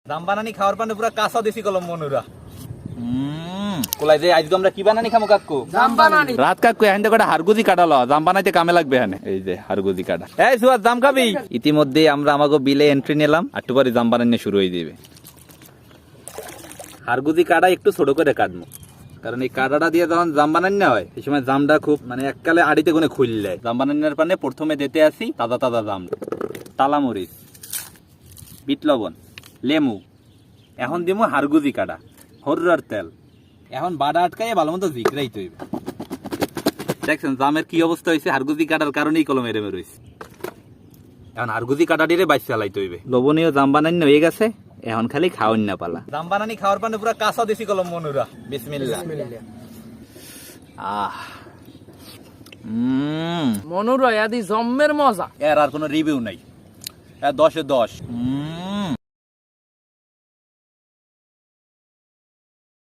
জাম বানানি খাওয়ার পানে পুরা কাঁচা দেশি কলম মনুরা কোলাই যে আজকে আমরা কি বানানি খামো কাকু? জাম বানানি। রাত কাকু এখান থেকে হারগুজি কাটালো, জাম বানাইতে কামে লাগবে এখানে। এই যে হারগুজি কাটা। এই সুয়াদ জাম খাবি? ইতিমধ্যেই আমরা আমাকে বিলে এন্ট্রি নিলাম, একটু পরে জাম বানানি শুরু হয়ে যাবে। হারগুজি কাটা একটু ছোট করে কাটবো, কারণ এই কাটাটা দিয়ে যখন জাম বানানি হয় এই সময় জামটা খুব মানে এককালে আড়িতে গুনে খুললে। জাম বানানোর পানে প্রথমে দিতে আসি তাজা তাজা জাম, তালামরিচ, বিট লবণ, লেমু, এখন দিমু হারগুজি কাটা, হররার তেল। এখন বাড়া আটকাই ভালো মতো জিকরাই তৈবে। দেখছেন জামের কি অবস্থা হয়েছে? হারগুজি কাটার কারণেই কলম এরেমে রয়েছে। এখন হারগুজি কাটাটিরে বাইশ চালাই তৈবে। লবণীয় জাম বানানি হয়ে গেছে, এখন খালি খাওয়ান না পালা। জাম বানানি খাওয়ার পানে পুরা কাঁচা দেশি কলম মনুরা। বিসমিল্লাহ। আহ মনুরা আদি জম্মের মজা। এর আর কোনো রিভিউ নাই, 10-এ 10।